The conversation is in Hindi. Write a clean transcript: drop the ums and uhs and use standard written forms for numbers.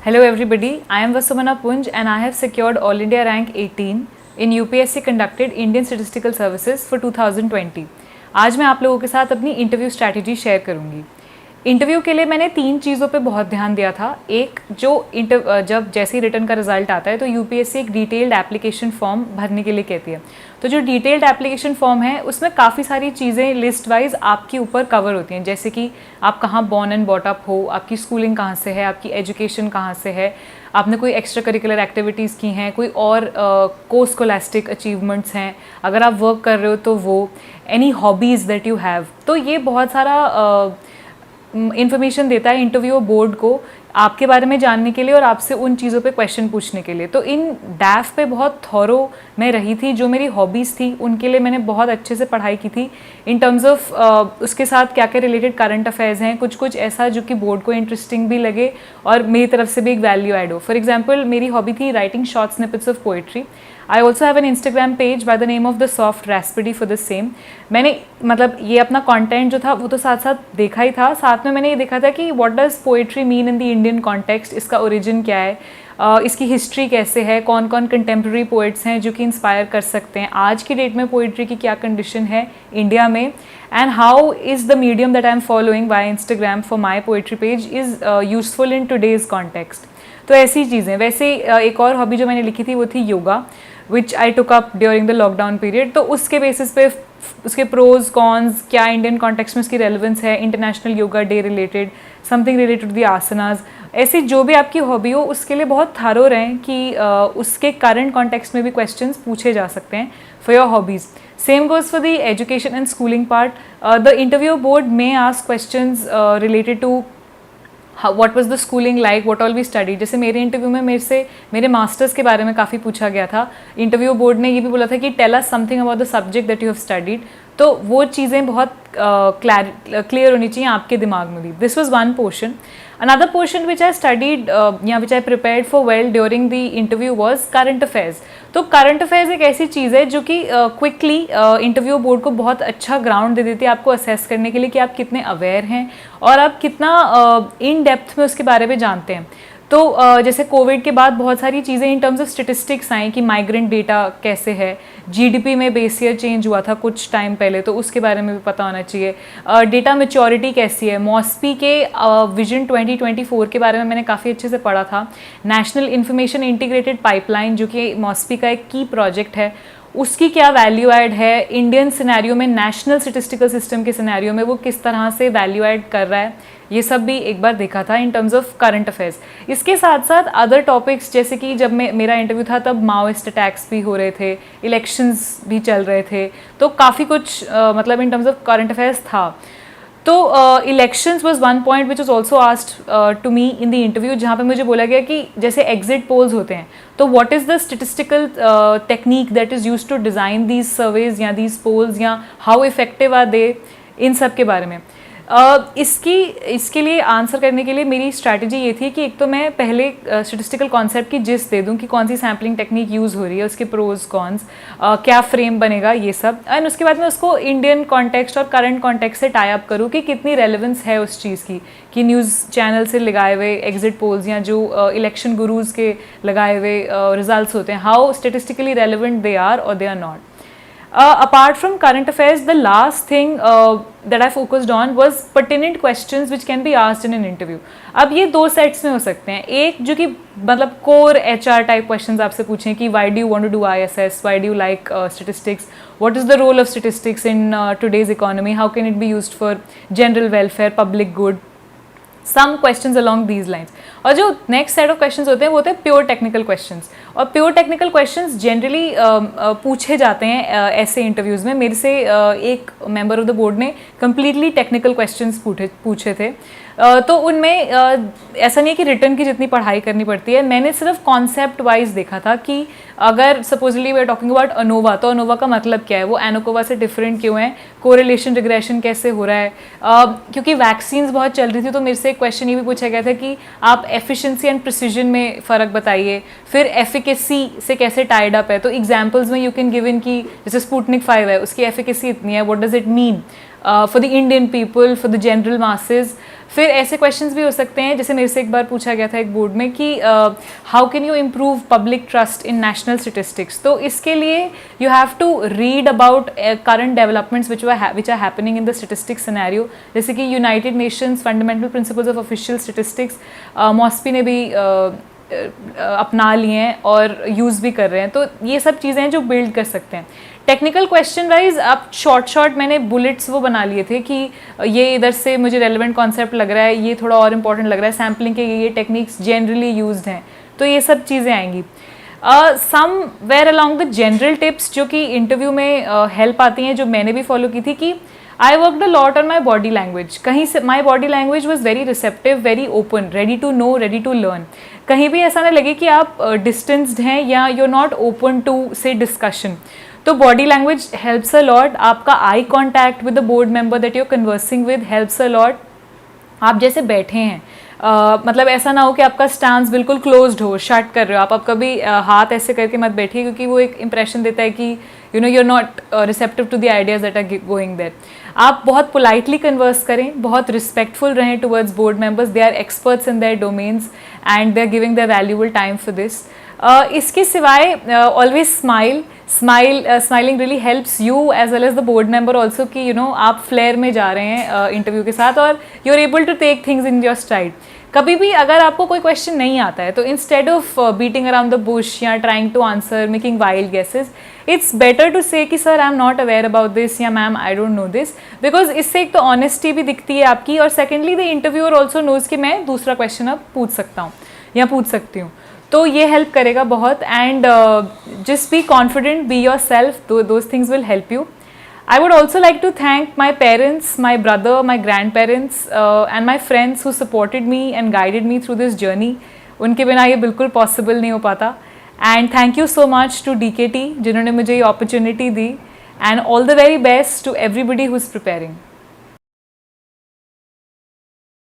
Hello everybody, I am Vasumana Punj and I have secured All India rank 18 in UPSC conducted Indian Statistical Services for 2020. आज मैं आप लोगों के साथ अपनी इंटरव्यू स्ट्रैटेजी शेयर करूंगी। इंटरव्यू के लिए मैंने 3 चीज़ों पे बहुत ध्यान दिया था। एक, जब जैसे ही रिटर्न का रिजल्ट आता है तो यूपीएससी एक डिटेल्ड एप्लीकेशन फॉर्म भरने के लिए कहती है। तो जो डिटेल्ड एप्लीकेशन फॉर्म है उसमें काफ़ी सारी चीज़ें लिस्ट वाइज आपके ऊपर कवर होती हैं, जैसे कि आप कहाँ बॉर्न एंड बॉट अप हो, आपकी स्कूलिंग कहाँ से है, आपकी एजुकेशन कहाँ से है, आपने कोई एक्स्ट्रा करिकुलर एक्टिविटीज़ की हैं, कोई और को स्कोलास्टिक अचीवमेंट्स हैं, अगर आप वर्क कर रहे हो तो वो, any hobbies that you have. तो ये बहुत सारा इन्फॉर्मेशन देता है इंटरव्यू बोर्ड को आपके बारे में जानने के लिए और आपसे उन चीज़ों पे क्वेश्चन पूछने के लिए। तो इन डैफ पे बहुत थॉरो मैं रही थी। जो मेरी हॉबीज़ थी उनके लिए मैंने बहुत अच्छे से पढ़ाई की थी इन टर्म्स ऑफ उसके साथ क्या क्या रिलेटेड करंट अफेयर्स हैं, कुछ कुछ ऐसा जो कि बोर्ड को इंटरेस्टिंग भी लगे और मेरी तरफ से भी एक वैल्यू ऐड हो। फॉर एग्जाम्पल, मेरी हॉबी थी writing short snippets of poetry. I also have an Instagram page by the name of the soft रैस्पिडी फॉर द सेम। मैंने मतलब ये अपना कंटेंट जो था वो तो साथ साथ देखा ही था, साथ में मैंने ये देखा था कि what does poetry mean in the Indian context, इसका ओरिजिन क्या है, इसकी हिस्ट्री कैसे है, कौन कौन कंटेम्प्रेरी पोइट्स हैं जो कि इंस्पायर कर सकते हैं, आज की डेट में पोइट्री की क्या कंडीशन है इंडिया में, and how is the medium that I am following bye Instagram for my poetry page is useful in today's context. तो ऐसी चीज़ें। वैसे एक और हॉबी जो मैंने लिखी थी वो थी yoga, which I took up during the lockdown period. तो उसके बेसिस पे उसके प्रोज कॉन्स, क्या इंडियन कॉन्टेक्स्ट में उसकी रेलिवेंस है, international yoga day related, something related to the asanas, ऐसी जो भी आपकी हॉबी हो उसके लिए बहुत थारो रहें कि उसके करंट कॉन्टेक्स्ट में भी क्वेश्चंस पूछे जा सकते हैं for your hobbies. Same goes for the education and schooling part. The interview board may ask questions related to what was the schooling like, what all we study. जैसे मेरे इंटरव्यू में मेरे से मेरे मास्टर्स के बारे में काफ़ी पूछा गया था। इंटरव्यू बोर्ड ने ये भी बोला था कि tell us something about the subject that you have studied. तो वो चीज़ें बहुत क्लियर होनी चाहिए आपके दिमाग में भी। This was one portion. Another portion which I studied या which I prepared for well during the interview was current affairs. तो करंट अफेयर्स एक ऐसी चीज़ है जो कि क्विकली इंटरव्यू बोर्ड को बहुत अच्छा ग्राउंड दे देती है आपको असेस करने के लिए कि आप कितने अवेयर हैं और आप कितना इन डेप्थ में उसके बारे में जानते हैं। तो जैसे कोविड के बाद बहुत सारी चीज़ें इन टर्म्स ऑफ स्टेटिस्टिक्स आई कि माइग्रेंट डेटा कैसे है, जीडीपी में बेस ईयर चेंज हुआ था कुछ टाइम पहले, तो उसके बारे में भी पता होना चाहिए। डेटा मैच्योरिटी कैसी है, मॉस्पी के विजन 2024 के बारे में मैंने काफ़ी अच्छे से पढ़ा था। नेशनल इन्फॉर्मेशन इंटीग्रेटेड पाइपलाइन जो कि मॉस्पी का एक की प्रोजेक्ट है, उसकी क्या वैल्यू ऐड है इंडियन सिनेरियो में, नेशनल स्टेटिस्टिकल सिस्टम के सिनेरियो में वो किस तरह से वैल्यू ऐड कर रहा है, ये सब भी एक बार देखा था इन टर्म्स ऑफ करंट अफेयर्स। इसके साथ साथ अदर टॉपिक्स, जैसे कि जब मेरा इंटरव्यू था तब माओइस्ट अटैक्स भी हो रहे थे, इलेक्शंस भी चल रहे थे, तो काफ़ी कुछ मतलब in terms of current affairs था। तो elections was one point which was also asked to me in the interview, जहाँ पे मुझे बोला गया कि जैसे एग्जिट पोल्स होते हैं तो what is the statistical technique that is used to design these surveys या दीज पोल्स, या हाउ इफेक्टिव आर दे, इन सब के बारे में। इसके लिए आंसर करने के लिए मेरी स्ट्रैटेजी ये थी कि एक तो मैं पहले स्टेटिस्टिकल कॉन्सेप्ट की जिस्ट दे दूं कि कौन सी सैम्पलिंग टेक्निक यूज़ हो रही है, उसके प्रोज कॉन्स, क्या फ्रेम बनेगा, ये सब, एंड उसके बाद मैं उसको इंडियन कॉन्टेक्स्ट और करंट कॉन्टेक्स्ट से टाई अप करूँ कि कितनी रेलेवेंस है उस चीज़ की, कि न्यूज़ चैनल से लगाए हुए एग्जिट पोल्स या जो इलेक्शन गुरूज़ के लगाए हुए रिजल्ट्स होते हैं, how statistically relevant they are और they are not. Apart from current affairs, the last thing that I focused on was pertinent questions which can be asked in an interview. अब ये दो सेट्स में हो सकते हैं। एक जो कि मतलब कोर HR टाइप क्वेश्चंस आपसे पूछें कि why do you want to do ISS, why do you like statistics, what is the role of statistics in today's economy, how can it be used for general welfare, public good, some questions along these lines. और जो नेक्स्ट सेट ऑफ क्वेश्चंस होते हैं वो होते हैं प्योर टेक्निकल क्वेश्चंस, और प्योर टेक्निकल क्वेश्चंस जनरली पूछे जाते हैं ऐसे इंटरव्यूज़ में। मेरे से एक मेंबर ऑफ द बोर्ड ने कम्प्लीटली टेक्निकल क्वेश्चंस पूछे थे। तो उनमें ऐसा नहीं है कि रिटर्न की जितनी पढ़ाई करनी पड़ती है, मैंने सिर्फ कॉन्सेप्ट वाइज देखा था कि अगर supposedly we are talking about ANOVA, तो अनोवा का मतलब क्या है, वो एनोकोवा से डिफरेंट क्यों है, कोरिलेशन रिग्रेशन कैसे हो रहा है। क्योंकि वैक्सीन्स बहुत चल रही थी तो मेरे से एक क्वेश्चन ये भी पूछा गया था कि आप एफिशिएंसी एंड प्रिसीजन में फ़र्क बताइए, फिर एफिकेसी से कैसे टाइड अप है। तो एग्जाम्पल्स में यू कैन गिव इन की जैसे स्पुतनिक 5 है, उसकी एफिकेसी इतनी है, what does it mean. For the Indian people, for the general masses. फिर ऐसे क्वेश्चंस भी हो सकते हैं, जैसे मेरे से एक बार पूछा गया था एक बोर्ड में कि how can you improve public trust in national statistics. तो इसके लिए you have to read about current developments which are happening in the statistics scenario, जैसे कि United Nations fundamental principles of official statistics MoSPI ने भी अपना लिए हैं और यूज़ भी कर रहे हैं। तो ये सब चीज़ें हैं जो बिल्ड कर सकते हैं। टेक्निकल क्वेश्चन वाइज अब शॉर्ट मैंने बुलेट्स वो बना लिए थे कि ये इधर से मुझे रेलेवेंट कॉन्सेप्ट लग रहा है, ये थोड़ा और इम्पॉर्टेंट लग रहा है, सैम्पलिंग के ये टेक्निक्स जनरली यूज्ड हैं, तो ये सब चीज़ें आएंगी। Somewhere along the general tips जो कि इंटरव्यू में हेल्प आती हैं, जो मैंने भी फॉलो की थी कि I worked a lot on my body language. कहीं से my body language was very receptive, very open, ready to know, ready to learn. कहीं भी ऐसा ना लगे कि आप डिस्टेंस्ड हैं या you are not open to से डिस्कशन। तो body language helps a lot. आपका eye contact with the board member that you are conversing with helps a lot. आप जैसे बैठे हैं, मतलब ऐसा ना हो कि आपका स्टांस बिल्कुल क्लोज्ड हो, शट कर रहे हो आप कभी हाथ ऐसे करके मत बैठिए, क्योंकि वो एक इंप्रेशन देता है कि you know you are not receptive to the ideas that are going there. आप बहुत पोलाइटली कन्वर्स करें, बहुत रिस्पेक्टफुल रहें towards board members. They are experts in their domains and they are giving their valuable time for this. इसके सिवाय always smiling really helps you as well as the board member also कि यू नो आप फ्लेयर में जा रहे हैं इंटरव्यू के साथ और you are able to take things in your stride. कभी भी अगर आपको कोई क्वेश्चन नहीं आता है तो instead of beating around the bush या trying to answer making wild guesses, it's better to say कि sir I am not aware about this या ma'am I don't know this, because इससे एक तो ऑनेस्टी भी दिखती है आपकी और secondly the interviewer also knows कि मैं दूसरा क्वेश्चन अब पूछ सकता हूँ या पूछ सकती हूँ। तो ये हेल्प करेगा बहुत। And just be confident, be your self, those things will help you. I would also like to thank my parents, my brother, my grandparents and my friends who supported me and guided me through this journey. उनके बिना ये बिल्कुल पॉसिबल नहीं हो पाता। And thank you so much to DKT जिन्होंने मुझे ये opportunity the, and all the very best to everybody who's preparing.